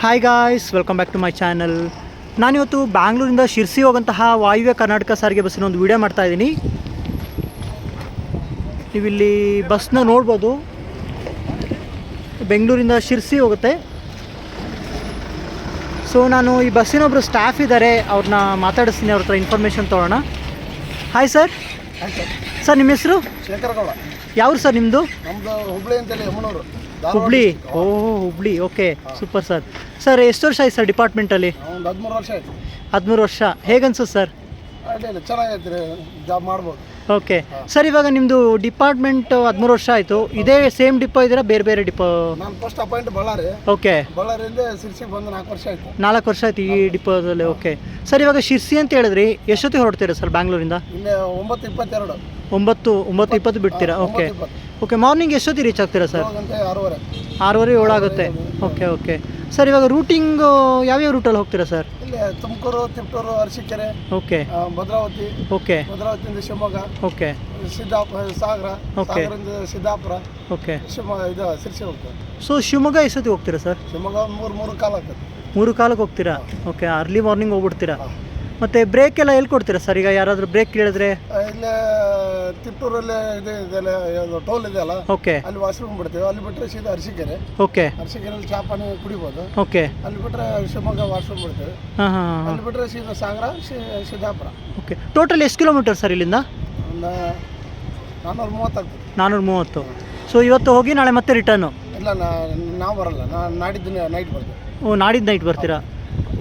Hi guys, welcome back to my channel. ನಾನಿವತ್ತು ಬ್ಯಾಂಗ್ಳೂರಿಂದ ಶಿರ್ಸಿ ಹೋಗೋಂತಹ ವಾಯುವ್ಯ ಕರ್ನಾಟಕ ಸಾರಿಗೆ ಬಸ್ಸಿನ ಒಂದು ವಿಡಿಯೋ ಮಾಡ್ತಾಯಿದ್ದೀನಿ. ನೀವಿಲ್ಲಿ ಬಸ್ನ ನೋಡ್ಬೋದು, ಬೆಂಗಳೂರಿಂದ ಶಿರ್ಸಿ ಹೋಗುತ್ತೆ. ಸೊ ನಾನು ಈ ಬಸ್ಸಿನ ಒಬ್ಬರು ಸ್ಟಾಫ್ ಇದ್ದಾರೆ, ಅವ್ರನ್ನ ಮಾತಾಡಿಸ್ತೀನಿ, ಅವ್ರ ಹತ್ರ ಇನ್ಫಾರ್ಮೇಷನ್ ತೊಗೊಳ್ಳೋಣ. Hi sir. ಸರ್ ನಿಮ್ಮ ಹೆಸರು? ಶೇಖರಗೌಡ. ಯಾವ್ರು ಸರ್ ನಿಮ್ಮದು? ನಮ್ಮದು ಹುಬ್ಳಿ ಅಂತೇಳಿ Yamanur. Hubli. Hubli, okay, super sir. Sir ಎಷ್ಟು ವರ್ಷ ಆಯ್ತು ಸರ್ ಡಿಪಾರ್ಟ್ಮೆಂಟಲ್ಲಿ? ಒಂದು 13 ವರ್ಷ ಆಯಿತು. 13 ವರ್ಷ. ಹೇಗನ್ಸುತ್ತೆ ಸರ್? ಅಡ್ಡಿಲ್ಲ, ಚೆನ್ನಾಗೈತೆ, ಜಾಬ್ ಮಾಡ್ಬೋದು. ಓಕೆ ಸರ್, ಇವಾಗ ನಿಮ್ಮದು ಡಿಪಾರ್ಟ್ಮೆಂಟ್ 13 ವರ್ಷ ಆಯಿತು. ಇದೇ ಸೇಮ್ ಡಿಪೋ ಇದ್ದೀರಾ, ಬೇರೆ ಬೇರೆ ಡಿಪೋ? ನಾನು ಫಸ್ಟ್ ಅಪಾಯಿಂಟ್ ಬಳ್ಳಾರಿ. ಓಕೆ. ಬಳ್ಳಾರಿಯಿಂದ ಶಿರ್ಸಿಗೆ ಬಂದು 4 ವರ್ಷ ಆಯಿತು. 4 ವರ್ಷ ಆಯ್ತು ಈ ಡಿಪೋದಲ್ಲಿ. ಓಕೆ ಸರ್, ಇವಾಗ ಶಿರ್ಸಿ ಅಂತ ಹೇಳಿದ್ರಿ, ಎಷ್ಟೊತ್ತಿಗೆ ಹೊರಡ್ತೀರಾ ಸರ್ ಬ್ಯಾಂಗ್ಳೂರಿಂದ? ಇಲ್ಲೇ 9:22. 9:20 ಬಿಡ್ತೀರಾ? Okay okay. ಮಾರ್ನಿಂಗ್ ಎಷ್ಟೊತ್ತಿಗೆ ರೀಚ್ ಆಗ್ತೀರಾ ಸರ್? 6:30. 6:30 7 ಆಗುತ್ತೆ. ಓಕೆ ಓಕೆ ಸರ್, ಇವಾಗ ರೂಟಿಂಗು ಯಾವ್ಯಾವ ರೂಟಲ್ಲಿ ಹೋಗ್ತೀರಾ ಸರ್? ಇಲ್ಲೇ ತುಮಕೂರು, ತಿಪ್ಟೂರು, ಅರಸೀಕೆರೆ, ಓಕೆ, ಭದ್ರಾವತಿ. ಓಕೆ, ಭದ್ರಾವತಿಯಿಂದ ಶಿವಮೊಗ್ಗ, ಓಕೆ, ಸಿದ್ದಾಪುರ, ಸಾಗರ, ಸಾಗರದಿಂದ ಸಿದ್ದಾಪುರ, ಓಕೆ, ಇದು ಶಿರ್ಸಿ ಹೋಗ್ತದೆ. ಸೊ ಶಿವಮೊಗ್ಗ ಎಷ್ಟೊತ್ತಿಗೆ ಹೋಗ್ತೀರಾ ಸರ್? ಶಿವಮೊಗ್ಗ 3 ಕಾಲ ಆಗ್ತದೆ. 3 ಕಾಲಕ್ಕೆ ಹೋಗ್ತೀರಾ? ಓಕೆ, ಅರ್ಲಿ ಮಾರ್ನಿಂಗ್ ಹೋಗ್ಬಿಡ್ತೀರಾ. ಮತ್ತು ಬ್ರೇಕ್ ಎಲ್ಲ ಎಲ್ಲಿ ಕೊಡ್ತೀರಾ ಸರ್? ಈಗ ಯಾರಾದರೂ ಬ್ರೇಕ್ ಕೇಳಿದ್ರೆ? ಇಲ್ಲೇ ತಿಪ್ಟೂರಲ್ಲಿ ಇದೆಲ್ಲ ಟೋಲ್ ಇದೆಯಲ್ಲ, ಓಕೆ, ಅಲ್ಲಿ ವಾಶ್ರೂಮ್ ಬಿಡ್ತೀವಿ. ಅಲ್ಲಿ ಬಿಟ್ಟರೆ ಸೀದಾ ಅರಸೀಕೆರೆ. ಓಕೆ, ಅರಸೀಕೆರೆಯಲ್ಲಿ ಚಾ ಪಾನಿ ಕುಡಿಬೋದು. ಓಕೆ, ಅಲ್ಲಿ ಬಿಟ್ಟರೆ ಶಿವಮೊಗ್ಗ ವಾಶ್ರೂಮ್ ಬಿಡ್ತೀವಿ. ಹಾಂ ಹಾಂ ಹಾಂ. ಅಲ್ಲಿ ಬಿಟ್ಟರೆ ಸೀದಾ ಸಾಗರ, ಸಿದ್ದಾಪುರ. ಓಕೆ, ಟೋಟಲ್ ಎಷ್ಟು ಕಿಲೋಮೀಟರ್ ಸರ್ ಇಲ್ಲಿಂದ? ಒಂದು 430 ಆಗ್ತದೆ. 430. ಸೊ ಇವತ್ತು ಹೋಗಿ ನಾಳೆ ಮತ್ತೆ ರಿಟರ್ನು? ಇಲ್ಲ, ನಾವು ಬರಲ್ಲ, ನಾಡಿದ್ದು ನೈಟ್ ಬರ್ತೀವಿ. ಓ, ನಾಡಿದ್ದು ನೈಟ್ ಬರ್ತೀರಾ?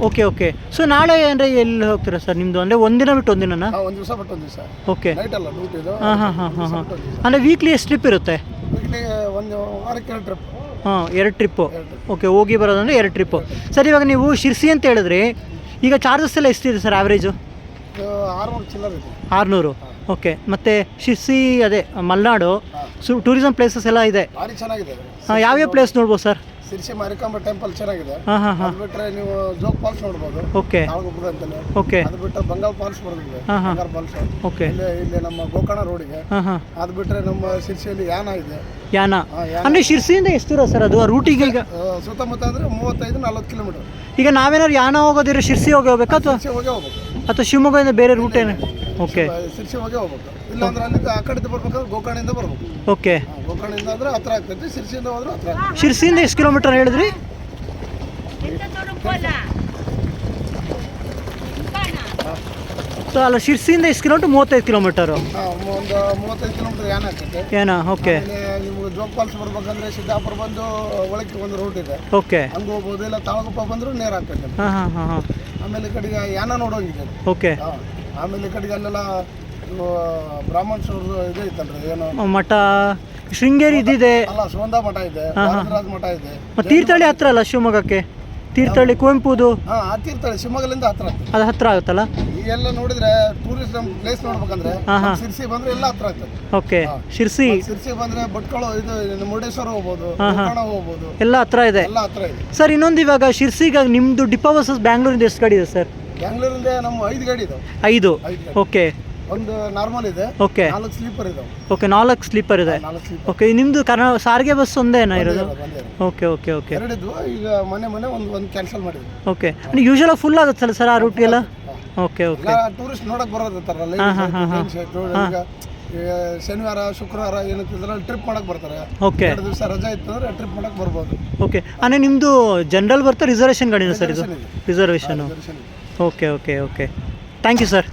Okay okay. ಸೊ ನಾಳೆ ಅಂದರೆ ಎಲ್ಲಿ ಹೋಗ್ತೀರಾ ಸರ್ ನಿಮ್ಮದು? ಅಂದರೆ ಒಂದಿನ ಬಿಟ್ಟು ಒಂದಿನನಾ? ಒಂದು ದಿವಸ ಬಿಟ್ಟು ಒಂದು ದಿವಸ. ಓಕೆ. ನೈಟ್ ಅಲ್ಲ ಡ್ಯೂಟಿ ಇದು. ಹಾಂ ಹಾಂ ಹಾಂ ಹಾಂ ಹಾಂ. ಅಂದರೆ ವೀಕ್ಲಿ ಎಷ್ಟು ಟ್ರಿಪ್ ಇರುತ್ತೆ? ವೀಕ್ಲಿ ಒಂದು ವಾರಕ್ಕೆ 2 ಟ್ರಿಪ್. ಹಾಂ, 2 ಟ್ರಿಪ್ಪು. ಓಕೆ, ಹೋಗಿ ಬರೋದಂದರೆ 2 ಟ್ರಿಪ್ಪು. ಸರ್, ಇವಾಗ ನೀವು ಶಿರ್ಸಿ ಅಂತ ಹೇಳಿದ್ರಿ, ಈಗ ಚಾರ್ಜಸ್ ಎಲ್ಲ ಎಷ್ಟಿದೆ ಸರ್ ಆ್ಯಾವ್ರೇಜು? 600 ಚಿಲ್ಲರ್ ಇದೆ. 600. ಓಕೆ. ಮತ್ತು ಶಿರ್ಸಿ ಅದೇ ಮಲೆನಾಡು ಟೂರಿಸಂ ಪ್ಲೇಸಸ್ ಎಲ್ಲ ಇದೆ. ಭಾರಿ ಚೆನ್ನಾಗಿದೆ. ಹಾಂ, ಯಾವ್ಯಾವ ಪ್ಲೇಸ್ ನೋಡ್ಬೋದು ಸರ್? ಶಿರ್ಸಿ ಮಾರಿಕಾಂಬ ಟೆಂಪಲ್ ಚೆನ್ನಾಗಿದೆ. ಹಾಂ ಹಾಂ ಹಾಂ. ಅದು ಬಿಟ್ಟರೆ ನೀವು ಜೋಗ್ ಫಾಲ್ಸ್ ನೋಡ್ಬೋದು. ಓಕೆ ತಾಳಗುಪ್ಪದ ಅಂತಲೇ. ಓಕೆ. ಅದು ಬಿಟ್ಟರೆ ಬಂಗಾಲ್ ಫಾಲ್ಸ್ ಬರೋದಿದೆ. ಹಾಂ ಹಾಂ. ಬಂಗಾಲ್ ಫಾಲ್ಸ್. ಓಕೆ. ಇಲ್ಲಿ ನಮ್ಮ ಗೋಕರ್ಣ ರೋಡಿಗೆ. ಹಾಂ ಹಾಂ. ಅದು ಬಿಟ್ಟರೆ ನಮ್ಮ ಶಿರ್ಸಿಯಲ್ಲಿ ಯಾನ ಇದೆ. ಯಾನ ಅಂದರೆ ಶಿರ್ಸಿಯಿಂದ ಎಷ್ಟು ದೂರ ಸರ್ ಅದು ರೂಟಿಗೆ? ಈಗ ಸುತ್ತಮುತ್ತ ಅಂದರೆ 35-40 ಕಿಲೋಮೀಟರ್. ಈಗ ನಾವೇನಾದ್ರು ಯಾನ ಹೋಗೋದಿದ್ರೆ ಶಿರ್ಸಿ ಹೋಗಿ ಹೋಗ್ಬೇಕಾ ಅಥವಾ ಶಿರ್ಸಿ ಹೋಗೇ ಹೋಗ್ಬೇಕು? ಅಥವಾ ಶಿವಮೊಗ್ಗದಿಂದ ಬೇರೆ ರೂಟ್ ಏನು? ಓಕೆ, ಶಿರ್ಸಿ ಹೋಗೇ ಹೋಗ್ಬೇಕು. ಇಲ್ಲಾಂದ್ರೆ ಅಲ್ಲಿಂದ ಆ ಕಡೆಯಿಂದ ಬರ್ಬೇಕಾದ್ರೆ ಗೋಕರ್ಣದಿಂದ ಬರ್ಬೇಕು. ಓಕೆ. ಗೋಕರ್ಣದಿಂದ ಅಂದರೆ ಹತ್ರ ಆಗ್ತೈತಿ, ಶಿರ್ಸಿಯಿಂದ ಹೋದ್ರೆ ಹತ್ರ. ಶಿರ್ಸಿಯಿಂದ ಎಷ್ಟು ಕಿಲೋಮೀಟರ್ ಹೇಳಿದ್ರಿ? ಸೊ ಅಲ್ಲ, ಶಿರ್ಸಿಯಿಂದ ಎಷ್ಟು ಕಿಲೋಮೀಟರ್? 35 ಕಿಲೋಮೀಟರು. ಒಂದು 35 ಕಿಲೋಮೀಟರ್ ಯಾನ ಆಗ್ತೈತೆ. ಏನಾ? ಓಕೆ. ನಿಮ್ಗೆ ಜೋಗ್ ಫಾಲ್ಸ್ ಬರ್ಬೇಕಂದ್ರೆ ಸಿದ್ದಾಪುರ ಬಂದು ಒಳಕ್ಕೆ ಒಂದು ರೂಟ್ ಇದೆ, ಓಕೆ. ಹಂಗೆ ಹೋಗ್ಬೋದು. ಇಲ್ಲ ತಾಳಗುಪ್ಪ ಬಂದರೂ ನೇರ ಆಗ್ತೈತೆ. ಹಾಂ ಹಾಂ ಹಾಂ ಹಾಂ. ಆಮೇಲೆ ಈ ಕಡೆಗೆ ಯಾನ ನೋಡೋಂಗಿದೆ. ಓಕೆ. ಆಮೇಲೆ ಈ ಕಡೆಗೆ ಅಲ್ಲೆಲ್ಲ ಬ್ರಾಹ್ಮಣ್ಸವ್ರದ್ದು ಇದು ಇತ್ತಲ್ರಿ, ಏನು ಮಠ ಶೃಂಗೇರಿ ಇದಿದೆ ಅಲ್ಲ, ಸುಗಂಧ ಮಠ ಇದೆ, ರಾಜ ಮಠ ಇದೆ. ತೀರ್ಥಹಳ್ಳಿ ಹತ್ರ ಅಲ್ಲ ಶಿವಮೊಗ್ಗಕ್ಕೆ? ತೀರ್ಥಹಳ್ಳಿ ಕುವೆಂಪುದು ಆ ತೀರ್ಥಹಳ್ಳಿ ಶಿವಮೊಗ್ಗದಿಂದ ಹತ್ರ. ಅದು ಹತ್ರ ಆಗುತ್ತಲ್ಲ? ಎಲ್ಲ ನೋಡಿದ್ರೆ ಟೂರಿಸ್ಟ್ ಪ್ಲೇಸ್ ನೋಡ್ಬೇಕಂದ್ರೆ ಶಿರ್ಸಿ ಬಂದ್ರೆ ಎಲ್ಲ ಹತ್ರ ಆಗ್ತದೆ. ಓಕೆ. ಶಿರ್ಸಿ ಬಂದ್ರೆ ಭಟ್ಕಳ, ಇದು ಮುರುಡೇಶ್ವರ ಹೋಗ್ಬೋದು, ಗೋಕರ್ಣ ಹೋಗ್ಬೋದು, ಎಲ್ಲ ಹತ್ರ ಇದೆ. ಎಲ್ಲ ಹತ್ರ ಇದೆ ಸರ್. ಇನ್ನೊಂದು, ಇವಾಗ ಶಿರ್ಸಿಗೆ ನಿಮ್ಮದು ಡಿಪೋ ಬಸ್ಸಸ್ ಬ್ಯಾಂಗ್ಳೂರಿಂದ ಎಷ್ಟು ಗಾಡಿ ಇದೆ ಸರ್? ಬ್ಯಾಂಗ್ಳೂರಿಂದ ನಮ್ಮ 5 ಗಾಡಿ ಇದಾವೆ. 5? ಓಕೆ. ಒಂದು ನಾರ್ಮಲ್ ಇದೆ. ಓಕೆ. 4 ಸ್ಲೀಪರ್ ಇದಾವೆ. ಓಕೆ, 4 ಸ್ಲೀಪರ್ ಇದೆ. 4 ಸ್ಲೀಪರ್. ಓಕೆ. ನಿಮ್ಮದು ಸಾರಿಗೆ ಬಸ್ ಒಂದೇನಾ ಇರೋದು? Okay okay okay. 2 ಇದ್ವು, ಈಗ ಮೊನ್ನೆ ಒಂದು ಕ್ಯಾನ್ಸಲ್ ಮಾಡಿದ್ವಿ. ಓಕೆ. ಯೂಶುವಲ್ ಫುಲ್ ಆಗುತ್ತಲ್ಲ ಸರ್ ಆ ರೂಟ್ಗೆಲ್ಲ? Okay okay. ಟೂರಿಸ್ಟ್ ನೋಡಕ್ ಬರೋದಿರ್ತಾರಲ್ಲ, ಈಗ ಶನಿವಾರ ಶುಕ್ರವಾರ ಏನಂತಂದ್ರೆ ಟ್ರಿಪ್ ಮಾಡಕ್ ಬರ್ತಾರೆ. ಓಕೆ. 2 ದಿವಸ ರಜಾ ಇತ್ತು ಅಂದ್ರೆ ಟ್ರಿಪ್ ಮಾಡಕ್ ಬರ್ಬೋದು. ಓಕೆ. ಅಂದರೆ ನಿಮ್ಮದು ಜನರಲ್ ಬರ್ತಾ ರಿಸರ್ವೇಷನ್ ಗಾಡಿನ ಸರ್ ಇದು? Reservation. Okay okay okay. Thank you sir.